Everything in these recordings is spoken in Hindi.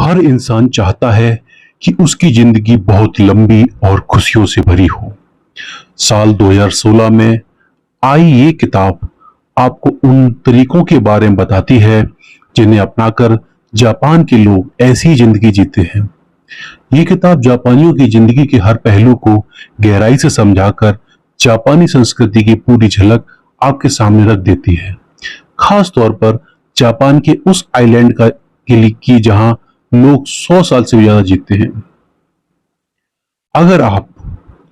हर इंसान चाहता है कि उसकी जिंदगी बहुत लंबी और खुशियों से भरी हो। साल 2016 में आई ये किताब आपको उन तरीकों के बारे में बताती है जिन्हें अपनाकर जापान के लोग ऐसी जिंदगी जीते हैं। ये किताब जापानियों की जिंदगी के हर पहलू को गहराई से समझाकर जापानी संस्कृति की पूरी झलक आपके सामने रख देती है। खास तौर पर जापान के उस आइलैंड का के लिए की जहां लोग 100 साल से भी ज्यादा जीते हैं। अगर आप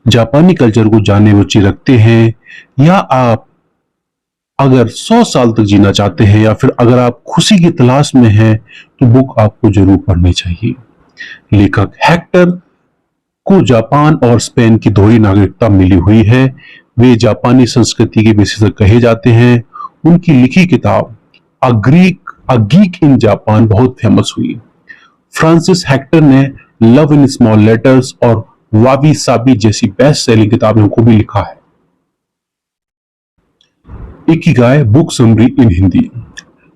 जापानी कल्चर को जानने में रुचि रखते हैं, या आप अगर 100 साल तक जीना चाहते हैं, या फिर अगर आप खुशी की तलाश में हैं, तो बुक आपको जरूर पढ़नी चाहिए। लेखक हेक्टर को जापान और स्पेन की दोहरी नागरिकता मिली हुई है। वे जापानी संस्कृति के विशेषज्ञ कहे जाते हैं। उनकी लिखी किताब अ गीक इन जापान बहुत फेमस हुई। फ्रांसिस हेक्टर ने लव इन स्मॉल लेटर्स और वाबी साबी जैसी बेस्ट सेलिंग किताबों को भी लिखा है। इकिगाई बुक समरी इन हिंदी।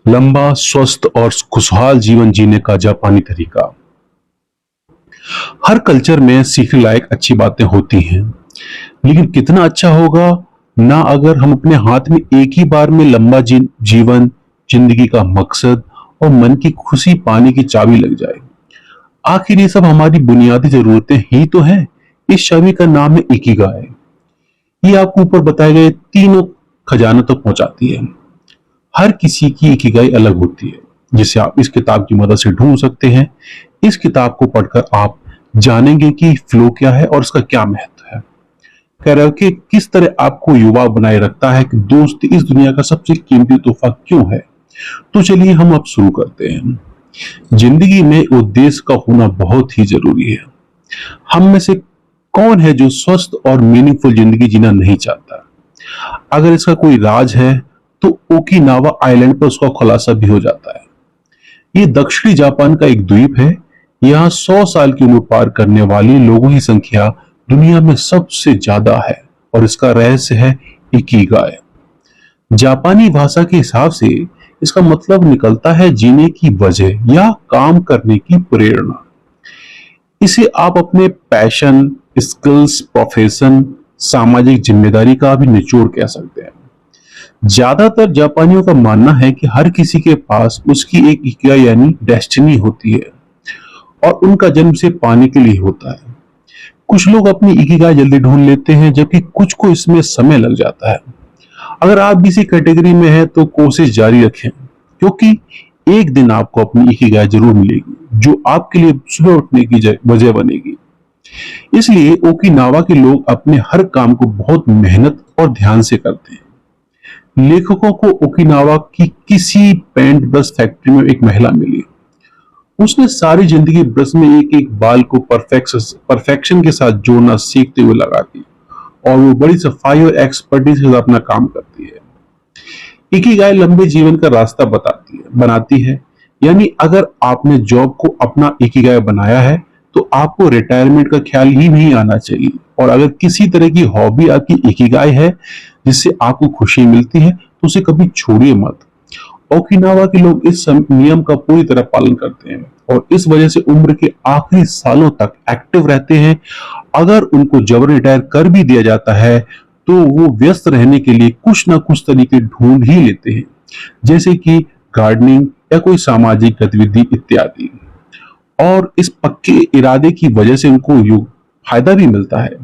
लंबा, स्वस्थ और खुशहाल जीवन जीने का जापानी तरीका। हर कल्चर में सीखने लायक अच्छी बातें होती हैं, लेकिन कितना अच्छा होगा ना अगर हम अपने हाथ में एक ही बार में लंबा जीवन, जिंदगी का मकसद और मन की खुशी पाने की चाबी लग जाए। आखिर ये सब हमारी बुनियादी जरूरतें ही तो हैं। इस चाबी का नाम है इकिगाई। ये आपको ऊपर बताए गए तीनों खजानों तक पहुंचाती है। हर किसी की इकिगाई अलग होती है, जिसे आप इस किताब की मदद से ढूंढ सकते हैं। इस किताब को पढ़कर आप जानेंगे कि फ्लो क्या है और उसका क्या महत्व है। कैराओके किस तरह आपको युवा बनाए रखता है कि दोस्त इस दुनिया का सबसे कीमती तोहफा क्यों है। तो चलिए हम अब शुरू करते हैं। जिंदगी में उद्देश्य का होना बहुत ही जरूरी है। हम में से कौन है जो स्वस्थ और मीनिंगफुल जिंदगी जीना नहीं चाहता। अगर इसका कोई राज है तो ओकिनावा आइलैंड पर उसका खुलासा भी हो जाता है। ये दक्षिणी जापान का एक द्वीप है। यहाँ 100 साल की उम्र पार करने वाले लोगों की संख्या दुनिया में सबसे ज्यादा है, और इसका रहस्य है इकिगाई। जापानी भाषा के हिसाब से इसका मतलब निकलता है जीने की वजह या काम करने की प्रेरणा। इसे आप अपने पैशन, स्किल्स, प्रोफेशन, सामाजिक जिम्मेदारी का भी निचोड़ कह सकते हैं। ज्यादातर जापानियों का मानना है कि हर किसी के पास उसकी एक इकिगाई यानी डेस्टिनी होती है, और उनका जन्म से पाने के लिए होता है। कुछ लोग अपनी इकिगाई जल्दी ढूंढ लेते हैं, जबकि कुछ को इसमें समय लग जाता है। अगर आप भी इसी कैटेगरी में हैं तो कोशिश जारी रखें, क्योंकि एक दिन आपको अपनी इकिगाई जरूर मिलेगी जो आपके लिए सुबह उठने की वजह बनेगी। इसलिए ओकिनावा के लोग अपने हर काम को बहुत मेहनत और ध्यान से करते हैं। लेखकों को ओकिनावा की किसी पेंट ब्रश फैक्ट्री में एक महिला मिली। उसने सारी जिंदगी ब्रश में एक एक बाल को परफेक्शन के साथ जोड़ना सीखते हुए लगा दी, और वो बड़ी सफाई और एक्सपर्टीज के साथ अपना काम करती है। इकिगाई लंबे जीवन का रास्ता बनाती है। यानी अगर आपने जॉब को अपना इकिगाई बनाया है तो आपको रिटायरमेंट का ख्याल ही नहीं आना चाहिए। और अगर किसी तरह की हॉबी आपकी इकिगाई है जिससे आपको खुशी मिलती है तो उसे कभी छोड़िए मत। ओकिनावा के लोग इस नियम का पूरी तरह पालन करते हैं, और इस वजह से उम्र के आखिरी सालों तक एक्टिव रहते हैं। अगर उनको जबर रिटायर कर भी दिया जाता है तो वो व्यस्त रहने के लिए कुछ ना कुछ तरीके ढूंढ ही लेते हैं, जैसे कि गार्डनिंग या कोई सामाजिक गतिविधि इत्यादि। और इस पक्के इरादे की वजह से उनको फायदा भी मिलता है।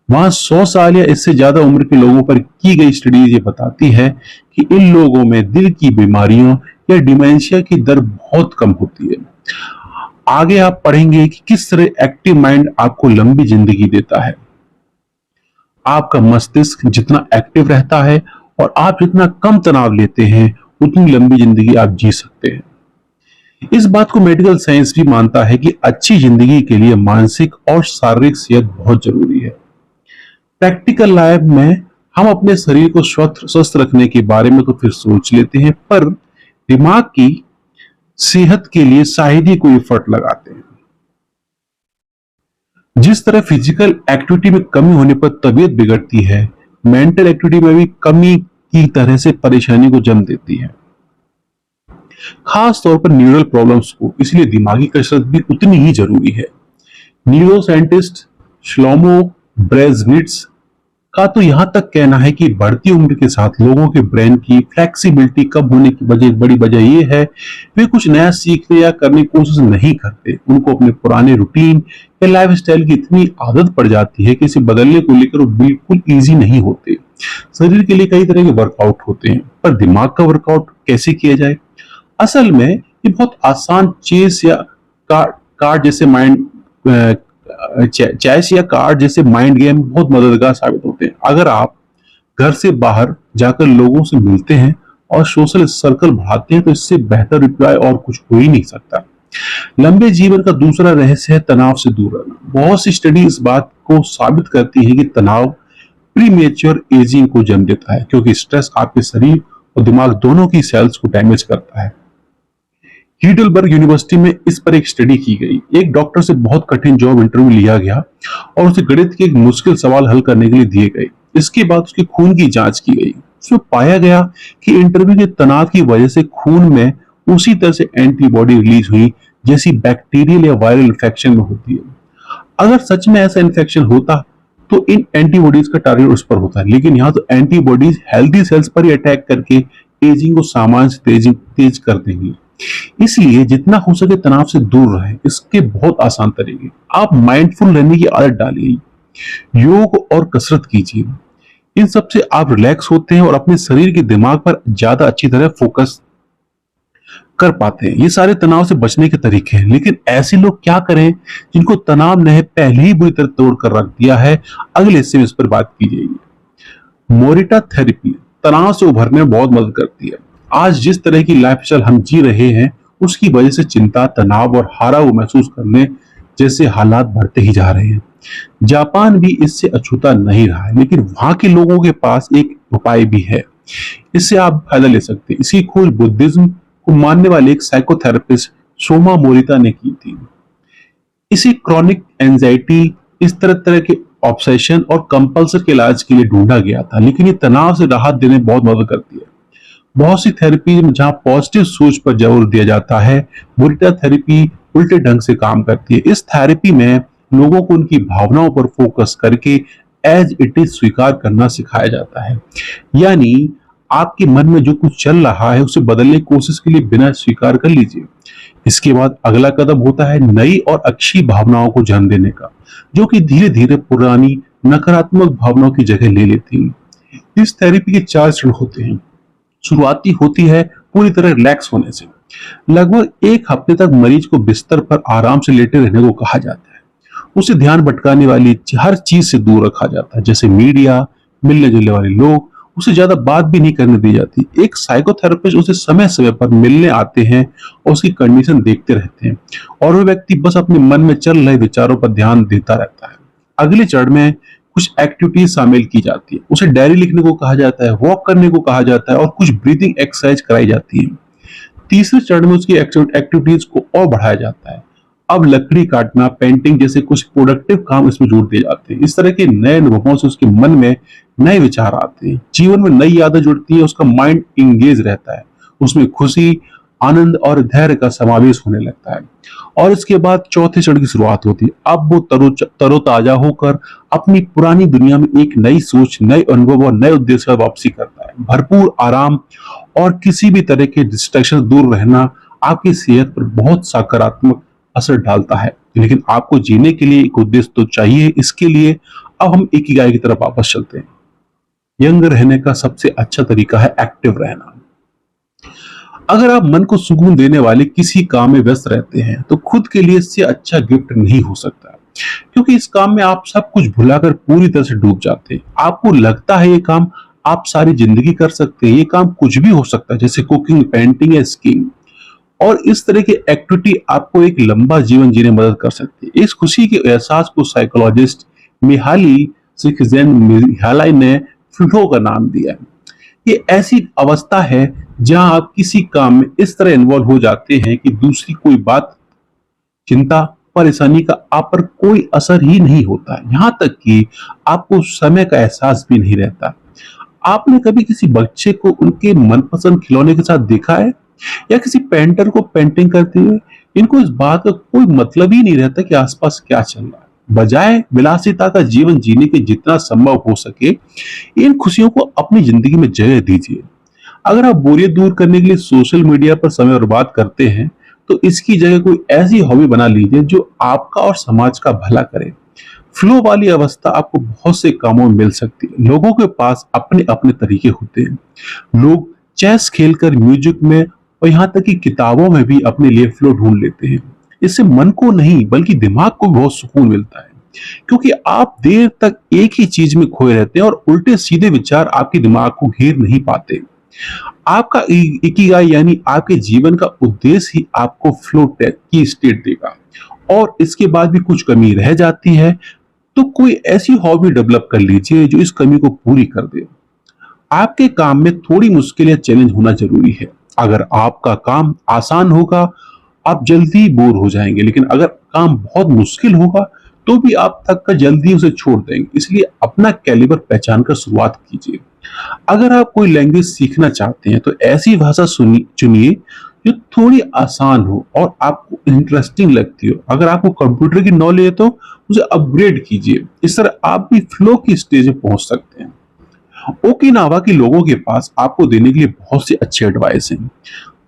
वहां 100 साल या इससे ज्यादा उम्र के लोगों पर की गई स्टडीज ये बताती है कि इन लोगों में दिल की बीमारियों या डिमेंशिया की दर बहुत कम होती है। आगे आप पढ़ेंगे कि किस तरह एक्टिव माइंड आपको लंबी जिंदगी देता है। आपका मस्तिष्क जितना एक्टिव रहता है और आप जितना कम तनाव लेते हैं, उतनी लंबी जिंदगी आप जी सकते हैं। इस बात को मेडिकल साइंस भी मानता है कि अच्छी जिंदगी के लिए मानसिक और शारीरिक सेहत बहुत जरूरी है। प्रैक्टिकल लाइफ में हम अपने शरीर को स्वस्थ रखने के बारे में तो फिर सोच लेते हैं, पर दिमाग की सेहत के लिए शायद ही कोई एफर्ट लगाते हैं। जिस तरह फिजिकल एक्टिविटी में कमी होने पर तबीयत बिगड़ती है, मेंटल एक्टिविटी में भी कमी की तरह से परेशानी को जन्म देती है। खास तौर पर न्यूरल प्रॉब्लम्स को, इसलिए दिमागी कसरत भी उतनी ही जरूरी है। न्यूरो साइंटिस्ट श्लोमो ब्रेजनिट्स का तो यहां तक कहना है कि बढ़ती उम्र के साथ लोगों के ब्रेन की फ्लेक्सिबिलिटी कम होने की बड़ी वजह यह है, वे कुछ नया सीखने या करने की कोशिश नहीं करते। उनको अपने पुराने रूटीन या लाइफस्टाइल की इतनी आदत पड़ जाती है कि इसे बदलने को लेकर वो बिल्कुल इजी नहीं होते। शरीर के लिए कई तरह के वर्कआउट होते हैं, पर दिमाग का वर्कआउट कैसे किया जाए? असल में ये बहुत आसान चेस या कार्ड जैसे माइंड चेस या कार्ड जैसे माइंड गेम बहुत मददगार साबित होते हैं। अगर आप घर से बाहर जाकर लोगों से मिलते हैं और सोशल सर्कल बढ़ाते हैं तो इससे बेहतर रिप्लाई और कुछ हो ही नहीं सकता। लंबे जीवन का दूसरा रहस्य है तनाव से दूर रहना। बहुत सी स्टडी इस बात को साबित करती है कि तनाव प्रीमेच्योर एजिंग को जन्म देता है, क्योंकि स्ट्रेस आपके शरीर और दिमाग दोनों की सेल्स को डैमेज करता है। हीडलबर्ग यूनिवर्सिटी में इस पर एक स्टडी की गई। एक डॉक्टर से बहुत कठिन जॉब इंटरव्यू लिया गया और उसे गणित के एक मुश्किल सवाल हल करने के लिए दिए गए। इसके बाद उसके खून की जांच की गई। उसमें पाया गया कि इंटरव्यू के तनाव की वजह से खून में उसी तरह से एंटीबॉडी रिलीज हुई जैसी बैक्टीरियल या वायरल इन्फेक्शन में होती है। अगर सच में ऐसा इन्फेक्शन होता तो इन एंटीबॉडीज का टारगेट उस पर होता है, लेकिन यहाँ तो एंटीबॉडीज हेल्दी सेल्स पर ही अटैक करके एजिंग को सामान्य से तेज कर देंगी। इसलिए जितना हो सके तनाव से दूर रहे। इसके बहुत आसान तरीके, आप माइंडफुल रहने की आदत डालिए, योग और कसरत कीजिए। इन सब से आप रिलैक्स होते हैं और अपने शरीर के दिमाग पर ज्यादा अच्छी तरह फोकस कर पाते हैं। ये सारे तनाव से बचने के तरीके हैं, लेकिन ऐसे लोग क्या करें जिनको तनाव ने पहले ही बुरी तरह तोड़ कर रख दिया है? अगले हिस्से में इस पर बात की जाएगी। मोरिटा थेरेपी तनाव से उभरने में बहुत मदद करती है। आज जिस तरह की लाइफस्टाइल हम जी रहे हैं उसकी वजह से चिंता, तनाव और हारा हुआ महसूस करने जैसे हालात बढ़ते ही जा रहे हैं। जापान भी इससे अछूता नहीं रहा है, लेकिन वहां के लोगों के पास एक उपाय भी है। इससे आप फायदा ले सकते हैं। इसकी खोज बुद्धिज्म को मानने वाले एक साइकोथेरेपिस्ट सोमा मोरिता ने की थी। इसे क्रॉनिक एंजाइटी, इस तरह तरह के ऑब्सेशन और कंपल्सन के इलाज के लिए ढूंढा गया था, लेकिन ये तनाव से राहत देने में बहुत मदद करती है। बहुत सी थेरेपी में जहां पॉजिटिव सोच पर जोर दिया जाता है, मोरिटा थेरेपी उल्टे ढंग से काम करती है। इस थेरेपी में लोगों को उनकी भावनाओं पर फोकस करके एज इट इज स्वीकार करना सिखाया जाता है। यानी आपके मन में जो कुछ चल रहा है उसे बदलने की कोशिश के लिए बिना स्वीकार कर लीजिए। इसके बाद अगला कदम होता है नई और अच्छी भावनाओं को जन्म देने का, जो कि धीरे धीरे पुरानी नकारात्मक भावनाओं की जगह ले लेती है। इस थेरेपी के 4 चरण होते हैं। शुरुआती होती है पूरी तरह रिलैक्स होने से। लगभग 1 हफ्ते तक मरीज को बिस्तर पर आराम से लेटे रहने को कहा जाता है। उसे ध्यान भटकाने वाली हर चीज से दूर रखा जाता है, जैसे मीडिया, मिलने जुलने वाले लोग। उसे ज्यादा बात भी नहीं करने दी जाती। एक साइकोथेरेपिस्ट उसे समय समय पर मिलने आते हैं और उसकी कंडीशन देखते रहते हैं, और वो व्यक्ति बस अपने मन में चल रहे विचारों पर ध्यान देता रहता है। अगले चरण में कुछ एक्टिविटीज शामिल की जाती है। उसे डायरी लिखने को कहा जाता है, वॉक करने को कहा जाता है और कुछ ब्रीथिंग एक्सरसाइज कराई जाती है। तीसरे चरण में उसकी एक्टिविटीज को और बढ़ाया जाता है। अब लकड़ी काटना, पेंटिंग जैसे कुछ प्रोडक्टिव काम इसमें जोड़ दिए जाते हैं। इस तरह के नए अनुभवों से उसके मन में नए विचार आते हैं, जीवन में नई यादें जुड़ती है, उसका माइंड इंगेज रहता है, उसमें खुशी, आनंद और धैर्य का समावेश होने लगता है। और इसके बाद चौथे चरण की शुरुआत होती है। अब वो तरोताजा होकर अपनी पुरानी दुनिया में एक नई सोच, नए अनुभव और नए उद्देश्य पर वापसी करता है। भरपूर आराम और किसी भी तरह के डिस्ट्रैक्शन दूर रहना आपकी सेहत पर बहुत सकारात्मक असर डालता है, लेकिन आपको जीने के लिए एक उद्देश्य तो चाहिए। इसके लिए अब हम इकिगाई की तरफ वापस चलते हैं। यंग रहने का सबसे अच्छा तरीका है एक्टिव रहना। अगर आप मन को सुकून देने वाले किसी काम में व्यस्त रहते हैं तो खुद के लिए इससे अच्छा गिफ्ट नहीं हो सकता, क्योंकि इस काम में आप सब कुछ भुलाकर पूरी तरह से डूब जाते हैं। आपको लगता है ये काम आप सारी जिंदगी कर सकते हैं। ये काम कुछ भी हो सकता है, जैसे कुकिंग, पेंटिंग या स्कीइंग। और इस तरह की एक्टिविटी आपको एक लंबा जीवन जीने में मदद कर सकती है। इस खुशी के एहसास को साइकोलॉजिस्ट मिहाली सिक्जेनमिहाली ने फ्लो का नाम दिया है। ये ऐसी अवस्था है जहां आप किसी काम में इस तरह इन्वॉल्व हो जाते हैं कि दूसरी कोई बात, चिंता, परेशानी का आप पर कोई असर ही नहीं होता है। यहां तक कि आपको समय का एहसास भी नहीं रहता। आपने कभी किसी बच्चे को उनके मनपसंद खिलौने के साथ देखा है? या किसी पेंटर को पेंटिंग करते हुए, इनको इस बात का कोई मतलब ही नहीं रहता कि आसपास क्या चल रहा है। बजाय विलासिता का जीवन जीने के जितना संभव हो सके, इन खुशियों को अपनी जिंदगी में जगह दीजिए। अगर आप बोरियत दूर करने के लिए सोशल मीडिया पर समय बर्बाद करते हैं, तो इसकी जगह कोई ऐसी हॉबी बना लीजिए जो आपका और समाज का भला करे। फ्लो वाली अवस्था आपको बहुत से कामों में मिल सकती है। लोगों के पास अपने अपने तरीके होते हैं। लोग चेस खेलकर, म्यूजिक में और यहाँ तक कि किताबों में भी अपने लिए फ्लो ढूंढ लेते हैं। इससे मन को नहीं बल्कि दिमाग को भी बहुत सुकून मिलता है, क्योंकि आप देर तक एक ही चीज में खोए रहते हैं और उल्टे सीधे विचार आपके दिमाग को घेर नहीं पाते। आपका इकिगाई यानी आपके जीवन का उद्देश्य ही आपको फ्लो की स्टेट देगा। और इसके बाद भी कुछ कमी रह जाती है, तो कोई ऐसी हॉबी डेवलप कर लीजिए जो इस कमी को पूरी कर दे। आपके काम में थोड़ी मुश्किल या चैलेंज होना जरूरी है। अगर आपका काम आसान होगा, आप जल्दी बोर हो जाएंगे, लेकिन अगर काम बहुत मुश्किल होगा तो भी आप थक कर जल्दी उसे छोड़ देंगे। इसलिए अपना कैलिबर पहचान कर शुरुआत कीजिए। अगर आप कोई लैंग्वेज सीखना चाहते हैं तो ऐसी भाषा चुनिए जो थोड़ी आसान हो और आपको इंटरेस्टिंग लगती हो। अगर आपको कंप्यूटर की नॉलेज है तो उसे अपग्रेड कीजिए। इस तरह आप भी फ्लो की स्टेज में पहुंच सकते हैं। ओकिनावा के लोगों के पास आपको देने के लिए बहुत सी अच्छी एडवाइस है।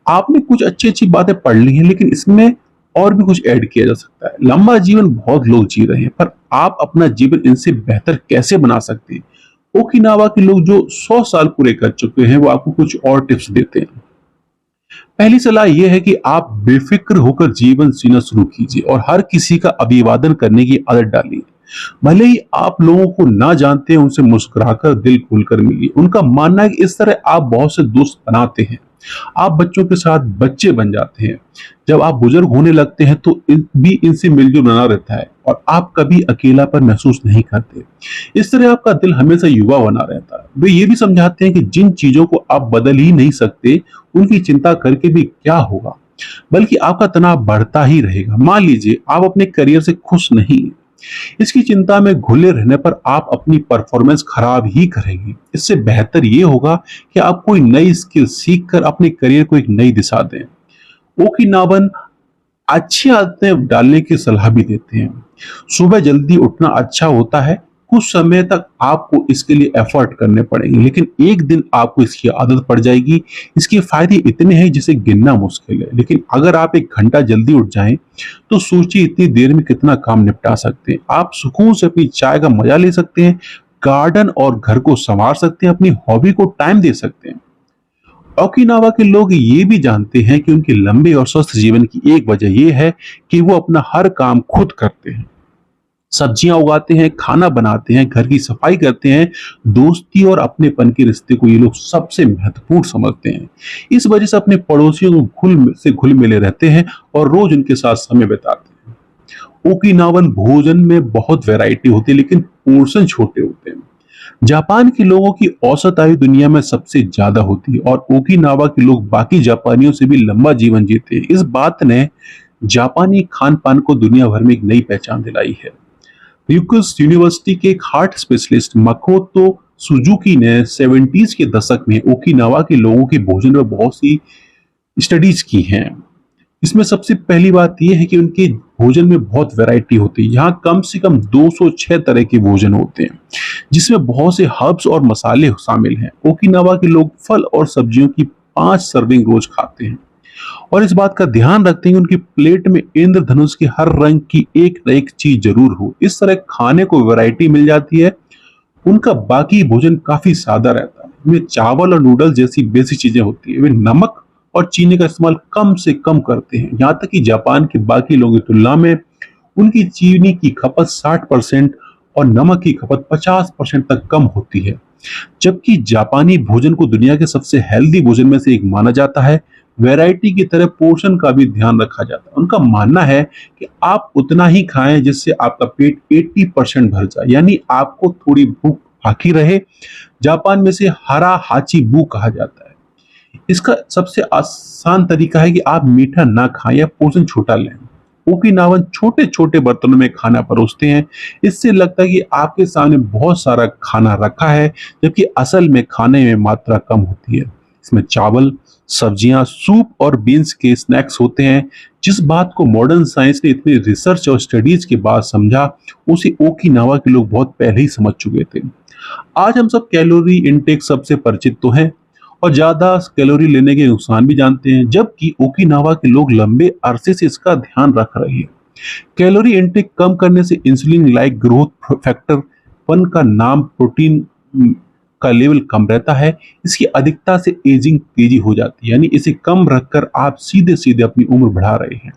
आपने कुछ अच्छी अच्छी बातें पढ़ ली हैं, लेकिन इसमें और भी कुछ ऐड किया जा सकता है। लंबा जीवन बहुत लोग जी रहे हैं, पर आप अपना जीवन इनसे बेहतर कैसे बना सकते हैं? ओकिनावा के लोग जो 100 साल पूरे कर चुके हैं, वो आपको कुछ और टिप्स देते हैं। पहली सलाह यह है कि आप बेफिक्र होकर जीवन जीना शुरू कीजिए और हर किसी का अभिवादन करने की आदत डालिए। भले ही आप लोगों को ना जानते हैं, उनसे मुस्कुराकर दिल खोलकर मिलिए। उनका मानना है कि इस तरह आप बहुत से दोस्त बनाते हैं। आप बच्चों के साथ बच्चे बन जाते हैं। जब आप बुजुर्ग होने लगते हैं तो इनसे मिलजुल बना रहता है और आप कभी अकेलापन महसूस नहीं करते। इस तरह आपका दिल हमेशा युवा बना रहता है। वे ये भी समझाते हैं कि जिन चीजों को आप बदल ही नहीं सकते, उनकी चिंता करके भी क्या होगा, बल्कि आपका तनाव बढ़ता ही रहेगा। मान लीजिए आप अपने करियर से खुश नहीं हैं, इसकी चिंता में घुले रहने पर आप अपनी परफॉर्मेंस खराब ही करेंगे। इससे बेहतर ये होगा कि आप कोई नई स्किल सीखकर अपने करियर को एक नई दिशा दें। ओकिनावन अच्छी आदतें डालने की सलाह भी देते हैं। सुबह जल्दी उठना अच्छा होता है। कुछ समय तक आपको इसके लिए एफर्ट करने पड़ेंगे, लेकिन एक दिन आपको इसकी आदत पड़ जाएगी। इसके फायदे इतने हैं जिसे गिनना मुश्किल है। लेकिन अगर आप 1 घंटा जल्दी उठ जाएं तो सोचिए इतनी देर में कितना काम निपटा सकते हैं। आप सुकून से अपनी चाय का मजा ले सकते हैं, गार्डन और घर को संवार सकते हैं, अपनी हॉबी को टाइम दे सकते हैं। ओकिनावा के लोग ये भी जानते हैं कि उनके लंबे और स्वस्थ जीवन की एक वजह यह है कि वो अपना हर काम खुद करते हैं। सब्जियां उगाते हैं, खाना बनाते हैं, घर की सफाई करते हैं। दोस्ती और अपनेपन के रिश्ते को ये लोग सबसे महत्वपूर्ण समझते हैं। इस वजह से अपने पड़ोसियों को घुल मिले रहते हैं और रोज उनके साथ समय बिताते हैं। ओकिनावन भोजन में बहुत वैरायटी होती है, लेकिन पोर्शन छोटे होते हैं। जापान के लोगों की औसत आयु दुनिया में सबसे ज्यादा होती है और ओकिनावा के लोग बाकी जापानियों से भी लंबा जीवन जीते हैं। इस बात ने जापानी खान पान को दुनिया भर में एक नई पहचान दिलाई है। र्यूक्स यूनिवर्सिटी के एक हार्ट स्पेशलिस्ट मकोतो सुजुकी ने 70s के दशक में ओकिनावा के लोगों के भोजन में बहुत सी स्टडीज की हैं। इसमें सबसे पहली बात यह है कि उनके भोजन में बहुत वैरायटी होती है। यहाँ कम से कम 206 तरह के भोजन होते हैं, जिसमें बहुत से हर्ब्स और मसाले शामिल हैं। ओकिनावा के लोग फल और सब्जियों की 5 सर्विंग रोज खाते हैं और इस बात का ध्यान रखते हैं कि उनकी प्लेट में इंद्रधनुष के हर रंग की एक न एक चीज जरूर हो। इस तरह खाने को वैरायटी मिल जाती है। उनका बाकी भोजन काफी सादा रहता है। इनमें चावल और नूडल्स जैसी बेसिक चीजें होती है। वे नमक और चीनी का इस्तेमाल कम से कम करते हैं। यहाँ तक कि जापान के बाकी लोगों की तुलना में उनकी चीनी की खपत 60% और नमक की खपत 50% तक कम होती है। जबकि जापानी भोजन को दुनिया के सबसे हेल्दी भोजन में से एक माना जाता है। वैरायटी की तरह पोर्शन का भी ध्यान रखा जाता है। उनका मानना है कि आप उतना ही खाएं जिससे आपका पेट 80% भर जाए, यानी आपको थोड़ी भूख बाकी रहे। जापान में से हरा हाची बू कहा जाता है। इसका सबसे आसान तरीका है कि आप मीठा ना खाएं या पोर्शन छोटा लें। ओकिनावन छोटे छोटे बर्तनों में खाना परोसते हैं। इससे लगता है कि आपके सामने बहुत सारा खाना रखा है, जबकि असल में खाने में मात्रा कम होती है। इसमें चावल, सब्जियां, सूप और बीन्स के स्नैक्स होते हैं। जिस बात को मॉडर्न साइंस ने इतनी रिसर्च और स्टडीज के बाद समझा, उसे ओकिनावा के लोग बहुत पहले ही समझ चुके थे। आज हम सब कैलोरी इनटेक सबसे परिचित तो हैं और ज्यादा कैलोरी लेने के नुकसान भी जानते हैं, जबकि ओकिनावा के लोग लंबे अरसे से इसका ध्यान रख रहे हैं। कैलोरी इनटेक कम करने से इंसुलिन लाइक ग्रोथ फैक्टर 1 का नाम प्रोटीन का लेवल कम रहता है। इसकी अधिकता से एजिंग तेजी हो जाती है, यानी इसे कम रखकर आप सीधे सीधे अपनी उम्र बढ़ा रहे हैं।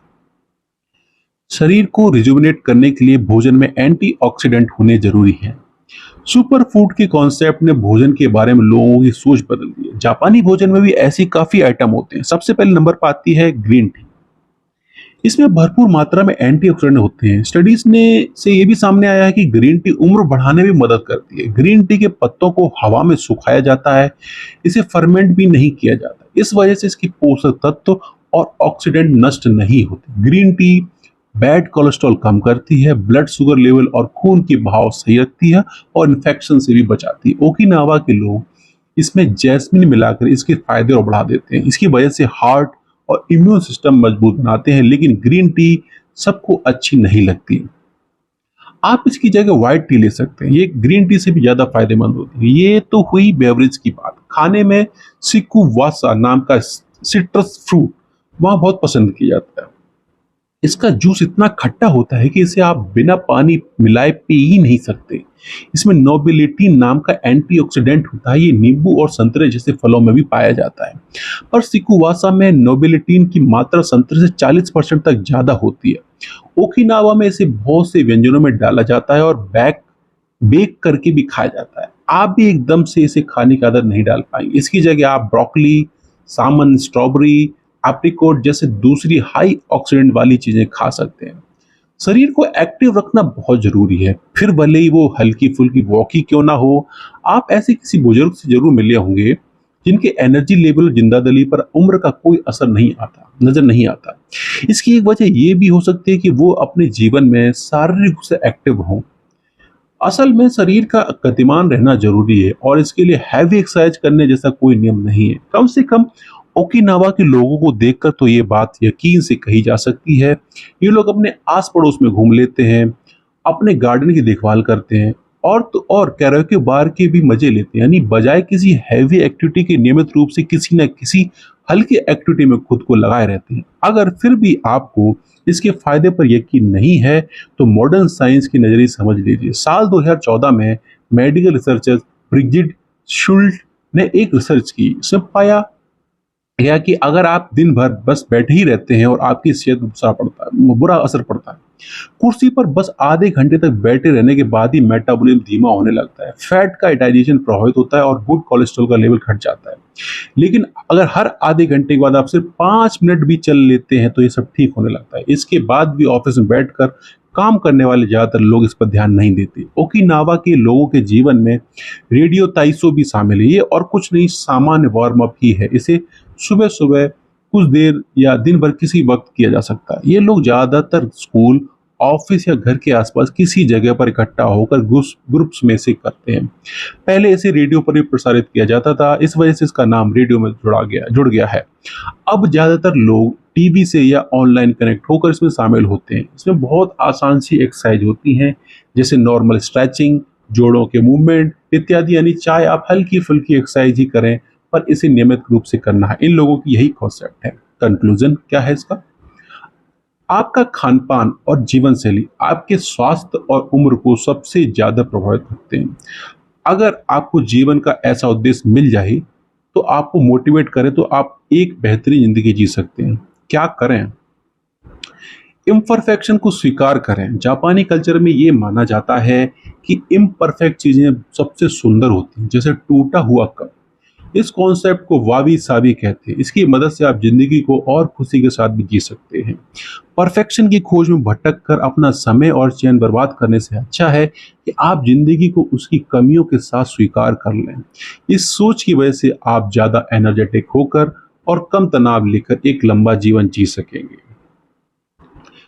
शरीर को रिजुविनेट करने के लिए भोजन में एंटीऑक्सीडेंट होने जरूरी है। सुपर फूड के कॉन्सेप्ट ने भोजन के बारे में लोगों की सोच बदल दी है। जापानी भोजन में भी ऐसी काफी आइटम होते हैं। सबसे पहले नंबर पर आती है ग्रीन टी। इसमें भरपूर मात्रा में एंटीऑक्सीडेंट होते हैं। स्टडीज ने से ये भी सामने आया है कि ग्रीन टी उम्र बढ़ाने में मदद करती है। ग्रीन टी के पत्तों को हवा में सुखाया जाता है, इसे फर्मेंट भी नहीं किया जाता। इस वजह से इसकी पोषक तत्व और ऑक्सीडेंट नष्ट नहीं होते। ग्रीन टी बैड कोलेस्ट्रॉल कम करती है, ब्लड शुगर लेवल और खून की बहाव सही रखती है और इन्फेक्शन से भी बचाती है। ओकिनावा के लोग इसमें जैस्मिन मिलाकर इसके फायदे और बढ़ा देते हैं। इसकी वजह से हार्ट और इम्यून सिस्टम मजबूत बनाते हैं। लेकिन ग्रीन टी सबको अच्छी नहीं लगती। आप इसकी जगह व्हाइट टी ले सकते हैं, ये ग्रीन टी से भी ज्यादा फायदेमंद होती है। ये तो हुई बेवरेज की बात। खाने में सिकुवासा नाम का सिट्रस फ्रूट वहां बहुत पसंद किया जाता है। इसका जूस इतना खट्टा होता है कि इसे आप बिना पानी मिलाए पी ही नहीं सकते। इसमें नोबिलिटीन नाम का एंटीऑक्सीडेंट होता है। ये नींबू और संतरे जैसे फलों में भी पाया जाता है। पर सिकुवासा में नोबिलिटीन की मात्रा संतरे से 40% तक ज्यादा होती है। ओकिनावा में इसे बहुत से व्यंजनों में डाला जाता है और बेक करके भी खाया जाता है। आप भी एकदम से इसे खाने की आदत नहीं डाल पाएंगे। इसकी जगह आप ब्रोकली, सामन, स्ट्रॉबेरी, एप्रिकॉट जैसे दूसरी हाई ऑक्सीडेंट वाली चीजें खा सकते हैं। शरीर को एक्टिव रखना बहुत जरूरी है, फिर भले ही वो हल्की फुल्की वॉक ही क्यों ना हो। आप ऐसे किसी बुजुर्ग से जरूर मिले होंगे जिनके एनर्जी लेवल, जिंदादिली पर उम्र का कोई असर नजर नहीं आता। इसकी एक वजह ये भी हो सकती है कि वो अपने जीवन में शारीरिक रूप से एक्टिव हों। असल में शरीर का गतिमान रहना जरूरी है और इसके लिए हैवी एक्सरसाइज करने जैसा कोई नियम नहीं है। कम से कम ओकिनावा के लोगों को देखकर तो ये बात यकीन से कही जा सकती है। ये लोग अपने आस पड़ोस में घूम लेते हैं, अपने गार्डन की देखभाल करते हैं और कैरोके बार के भी मजे लेते हैं। यानी बजाय किसी हैवी एक्टिविटी के नियमित रूप से किसी न किसी हल्की एक्टिविटी में खुद को लगाए रहते हैं। अगर फिर भी आपको इसके फायदे पर यकीन नहीं है तो मॉडर्न साइंस की नजरिए समझ लीजिए। साल 2014 में मेडिकल रिसर्चर ब्रिजिड शुल्ट ने एक रिसर्च की। इसमें पाया गया कि अगर आप दिन भर बस बैठे ही रहते हैं और आपकी सेहत पर बुरा असर पड़ता है। कुर्सी पर बस आधे घंटे तक बैठे रहने के बाद ही मेटाबॉलिज्म धीमा होने लगता है, फैट का डाइजेशन प्रभावित होता है और गुड कोलेस्ट्रॉल का लेवल घट जाता है। लेकिन अगर हर आधे घंटे के बाद आप सिर्फ 5 मिनट भी चल लेते हैं तो ये सब ठीक होने लगता है। इसके बाद भी ऑफिस में बैठकर काम करने वाले ज्यादातर लोग इस पर ध्यान नहीं देते। ओकिनावा के लोगों के जीवन में रेडियो ताइसो भी शामिल है। ये और कुछ नहीं, सामान्य वार्म अप ही है। इसे सुबह सुबह कुछ देर या दिन भर किसी वक्त किया जा सकता है। ये लोग ज्यादातर स्कूल, ऑफिस या घर के आसपास किसी जगह पर इकट्ठा होकर ग्रुप्स में से करते हैं। पहले इसे रेडियो पर भी प्रसारित किया जाता था, इस वजह से इसका नाम रेडियो में जुड़ गया है। अब ज्यादातर लोग टीवी से या ऑनलाइन कनेक्ट होकर इसमें शामिल होते हैं। इसमें बहुत आसान सी एक्सरसाइज होती हैं, जैसे नॉर्मल स्ट्रेचिंग, जोड़ों के मूवमेंट इत्यादि। यानी चाहे आप हल्की फुल्की एक्सरसाइज ही करें, पर इसे नियमित रूप से करना है। इन लोगों की यही कॉन्सेप्ट है। कंक्लूजन क्या है इसका? आपका खान पान और जीवन शैली आपके स्वास्थ्य और उम्र को सबसे ज्यादा प्रभावित करते हैं। अगर आपको जीवन का ऐसा उद्देश्य मिल जाए तो आपको मोटिवेट करे तो आप एक बेहतरीन जिंदगी जी सकते हैं। क्या करें? इम्परफेक्शन को स्वीकार करें। जापानी कल्चर में ये माना जाता है कि इम्परफेक्ट चीजें सबसे सुंदर होती हैं, जैसे टूटा हुआ कप। इस कॉन्सेप्ट को वावी सावी कहते हैं। इसकी मदद से आप जिंदगी को और खुशी के साथ भी जी सकते हैं। परफेक्शन की खोज में भटक कर अपना समय और चैन बर्बाद करने से अच्छा है कि आप जिंदगी को उसकी कमियों के साथ स्वीकार कर लें। इस सोच की वजह से आप ज्यादा एनर्जेटिक होकर और कम तनाव लेकर एक लंबा जीवन जी सकेंगे।